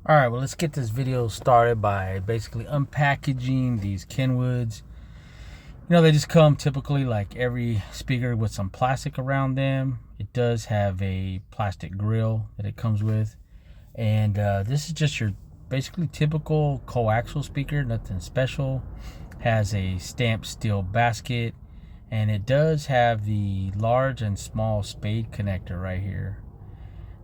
All right, well, let's get this video started by basically unpackaging these kenwoods. They just come typically like every speaker with some plastic around them. It does have a plastic grill that it comes with. And this is just your basically typical coaxial speaker, nothing special. Has a stamped steel basket, and it does have the large and small spade connector right here.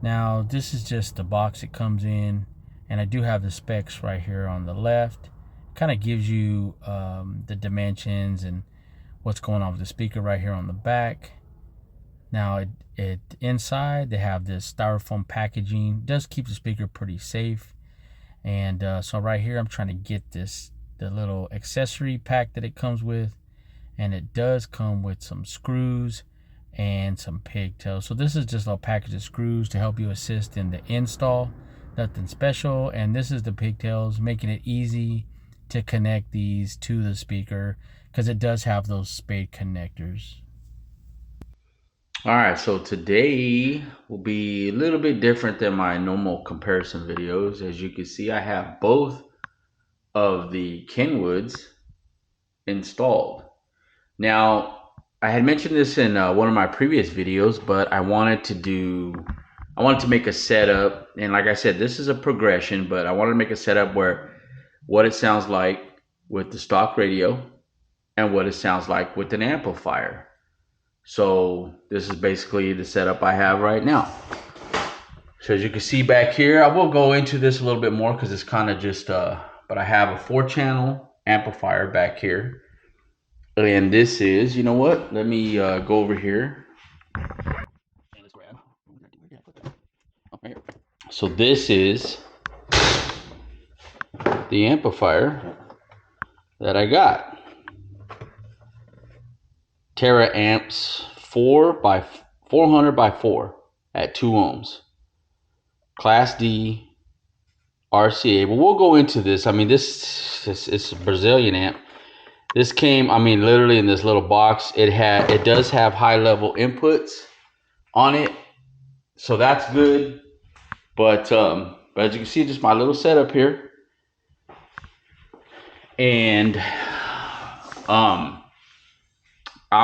Now, this is just the box it comes in, and I do have the specs right here on the left. Kind of gives you the dimensions and what's going on with the speaker right here on the back. Now, it inside they have this styrofoam packaging. It does keep the speaker pretty safe. And so right here, I'm trying to get the little accessory pack that it comes with, and it does come with some screws and some pigtails. So this is just a package of screws to help you assist in the install. Nothing special. And this is the pigtails, making it easy to connect these to the speaker because it does have those spade connectors. All right, so today will be a little bit different than my normal comparison videos. As you can see, I have both of the Kenwoods installed. Now, I had mentioned this in one of my previous videos, but I wanted to make a setup, and like I said, this is a progression, but I wanted to make a setup where what it sounds like with the stock radio and what it sounds like with an amplifier. So this is basically the setup I have right now. So as you can see back here, I will go into this a little bit more because it's kind of just, but I have a 4-channel amplifier back here. And this is, you know what? Let me go over here. And let's grab. So this is the amplifier that I got. Terra amps 400 by 4 at 2 ohms. Class D RCA. But we'll go into this. I mean, this is a Brazilian amp. This came, I mean, literally in this little box. It does have high level inputs on it, so that's good. But as you can see, just my little setup here, and I'm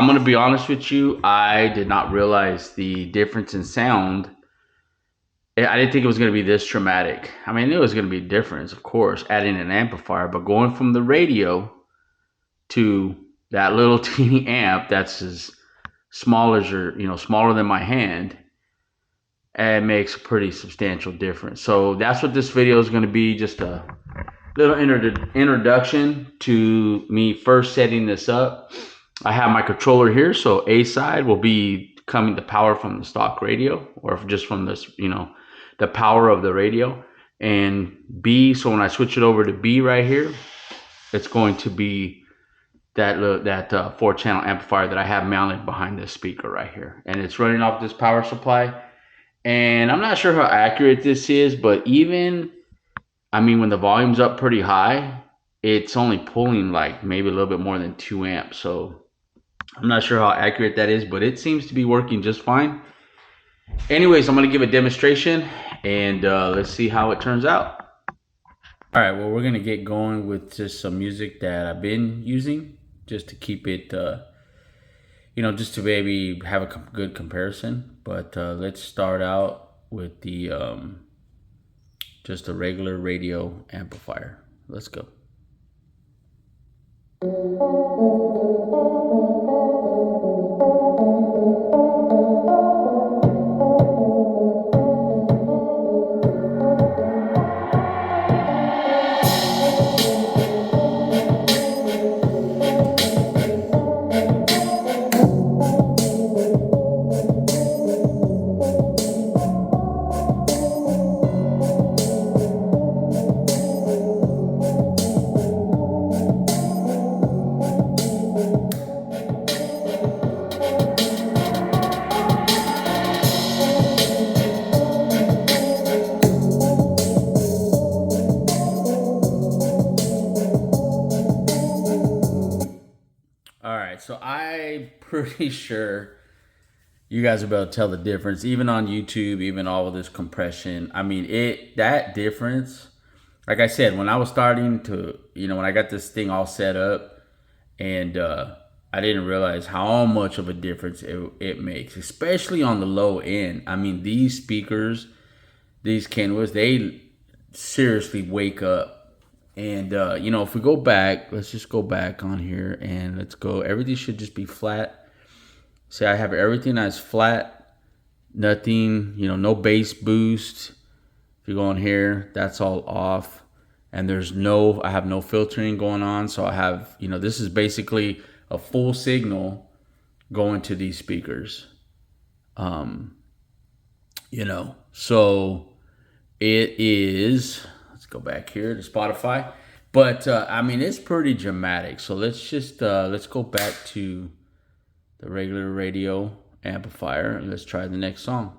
gonna be honest with you. I did not realize the difference in sound. I didn't think it was going to be this dramatic. I mean, I knew it was going to be a difference, of course, adding an amplifier, but going from the radio to that little teeny amp that's as small as smaller than my hand, it makes a pretty substantial difference. So that's what this video is going to be, just a little introduction to me first setting this up. I have my controller here, so A side will be coming the power from the stock radio, or just from this, the power of the radio. And B, so when I switch it over to B right here, it's going to be that 4-channel amplifier that I have mounted behind this speaker right here, and it's running off this power supply. And I'm not sure how accurate this is, but even, I mean, when the volume's up pretty high, it's only pulling like maybe a little bit more than 2 amps. So I'm not sure how accurate that is, but it seems to be working just fine. Anyways, I'm going to give a demonstration, and let's see how it turns out. All right, well, we're going to get going with just some music that I've been using just to keep it, just to maybe have a good comparison. But let's start out with the just a regular radio amplifier. Let's go. All right, so I'm pretty sure You guys will be able to tell the difference, even on YouTube, even all of this compression. I mean, that difference, like I said, when I was starting to, when I got this thing all set up, and I didn't realize how much of a difference it makes, especially on the low end. I mean, these speakers, these Kenwoods, they seriously wake up. And, if we go back, let's just go back on here and let's go. Everything should just be flat. See, I have everything that's flat, nothing, no bass boost. If you go on here, that's all off. And I have no filtering going on. So I have, this is basically a full signal going to these speakers. So it is, let's go back here to Spotify. But, it's pretty dramatic. So let's go back to the regular radio amplifier and let's try the next song.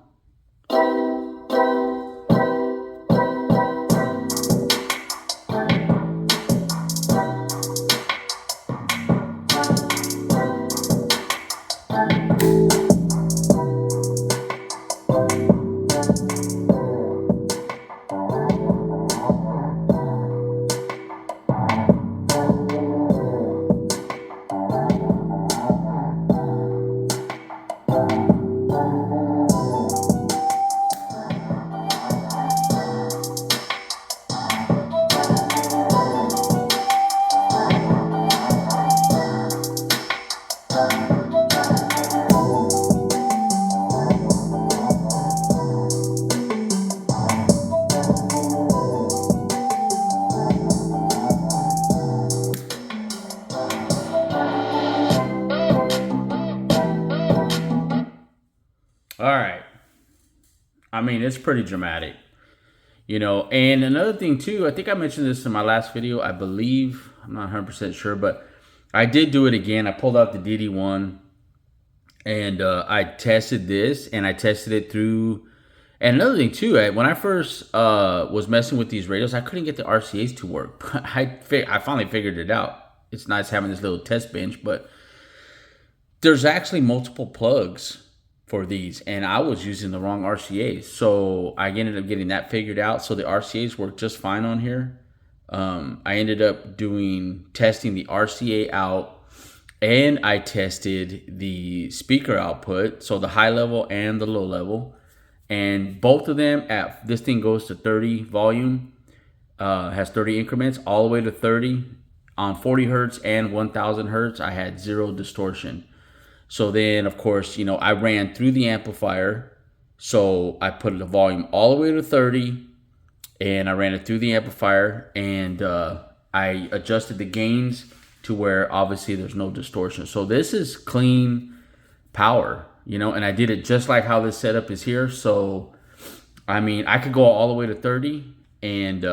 All right. It's pretty dramatic, And another thing too, I think I mentioned this in my last video. I believe, I'm not 100% sure, but I did do it again. I pulled out the DD1 and I tested this and I tested it through. And another thing too, when I first was messing with these radios, I couldn't get the RCAs to work. But I finally figured it out. It's nice having this little test bench, but there's actually multiple plugs for these, and I was using the wrong RCAs, so I ended up getting that figured out. So the RCAs work just fine on here. I ended up testing the RCA out, and I tested the speaker output, so the high level and the low level, and both of them this thing goes to 30 volume, has 30 increments all the way to 30 on 40 hertz and 1000 hertz. I had zero distortion. So then, of course, I ran through the amplifier. So I put the volume all the way to 30 and I ran it through the amplifier and I adjusted the gains to where obviously there's no distortion. So this is clean power, and I did it just like how this setup is here. So, I could go all the way to 30 and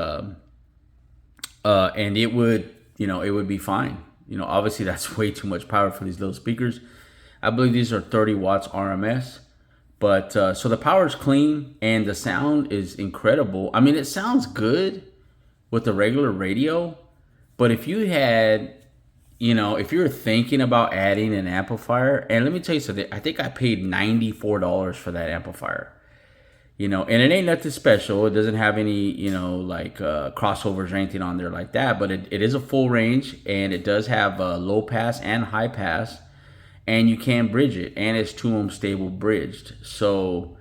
it would, it would be fine. Obviously that's way too much power for these little speakers. I believe these are 30 watts RMS, but so the power is clean and the sound is incredible. It sounds good with the regular radio, but if you had, if you're thinking about adding an amplifier, and let me tell you something, I think I paid $94 for that amplifier, and it ain't nothing special. It doesn't have any, crossovers or anything on there like that, but it is a full range and it does have low pass and high pass. And you can bridge it, and it's 2-ohm stable bridged. So,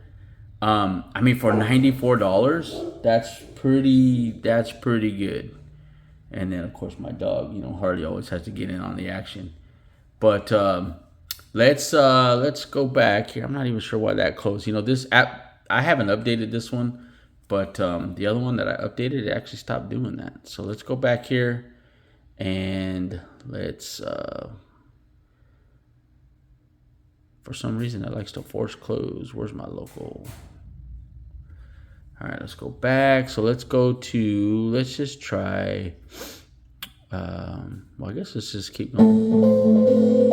for $94, that's pretty good. And then, of course, my dog, Harley always has to get in on the action. But let's go back here. I'm not even sure why that closed. This app, I haven't updated this one, but the other one that I updated, it actually stopped doing that. So let's go back here, and let's. For some reason, it likes to force close. Where's my local? All right, let's go back. So let's just try. I guess let's just keep going.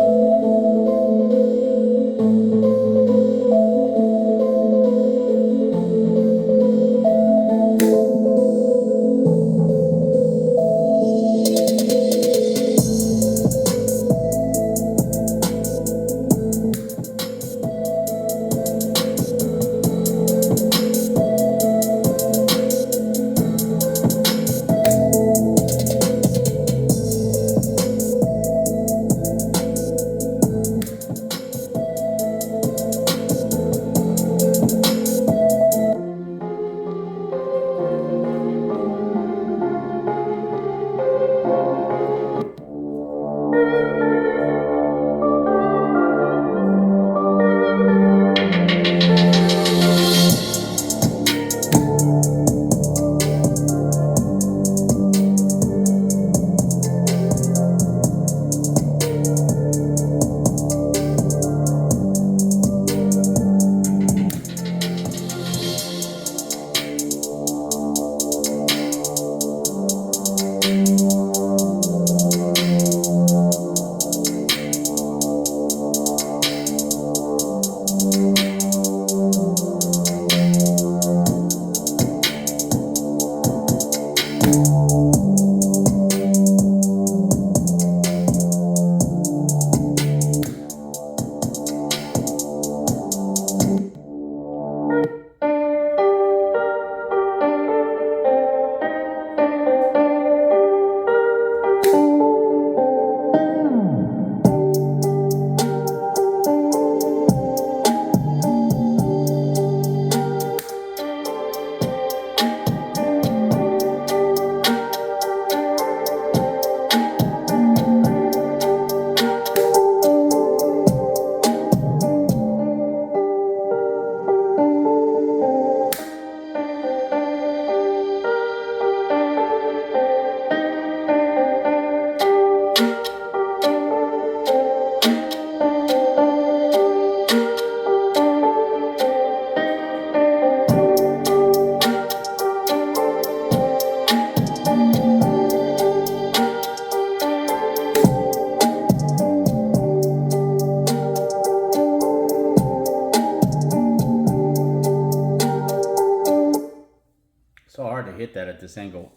So hard to hit that at this angle.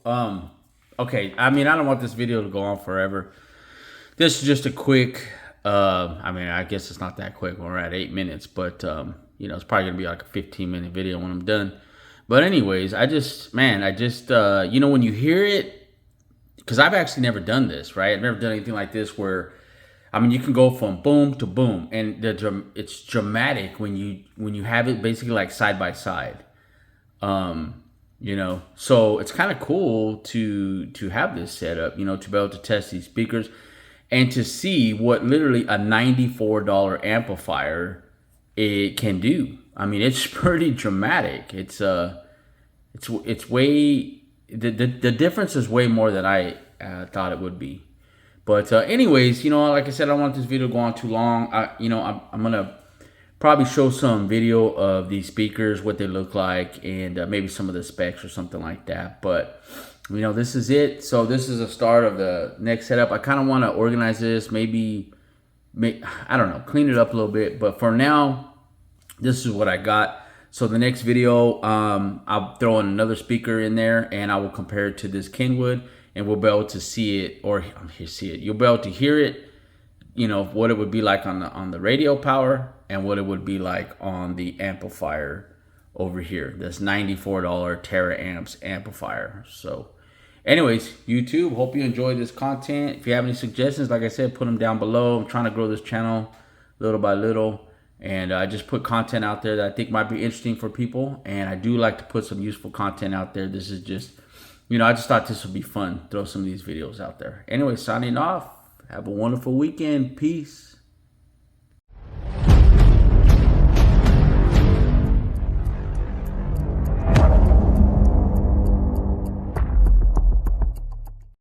Okay. I mean, I don't want this video to go on forever. This is just a quick. I mean, I guess it's not that quick when we're at 8 minutes, but you know, it's probably gonna be like a 15-minute video when I'm done. But anyways, I just, you know, when you hear it, because I've actually never done this, right? I've never done anything like this where, I mean, you can go from boom to boom, and it's dramatic when you have it basically like side by side. You know, so it's kind of cool to have this setup, you know, to be able to test these speakers and to see what literally a $94 amplifier it can do. I mean, it's pretty dramatic. It's way the difference is way more than I thought it would be. But anyways, you know, like I said, I don't want this video to go on too long. I'm gonna probably show some video of these speakers, what they look like, and maybe some of the specs or something like that. But you know, this is it. So this is the start of the next setup. I kind of want to organize this, maybe I don't know, clean it up a little bit. But for now, this is what I got. So the next video, I'll throw in another speaker in there, and I will compare it to this Kenwood, and we'll be able to see it, or see it. You'll be able to hear it. You know what it would be like on the radio power, and what it would be like on the amplifier over here. This $94 Tera Amps amplifier. So anyways, YouTube, hope you enjoy this content. If you have any suggestions, like I said, put them down below. I'm trying to grow this channel little by little, and I just put content out there that I think might be interesting for people, and I do like to put some useful content out there. This is just, you know, I just thought this would be fun, throw some of these videos out there. Anyway, signing off. Have a wonderful weekend. Peace.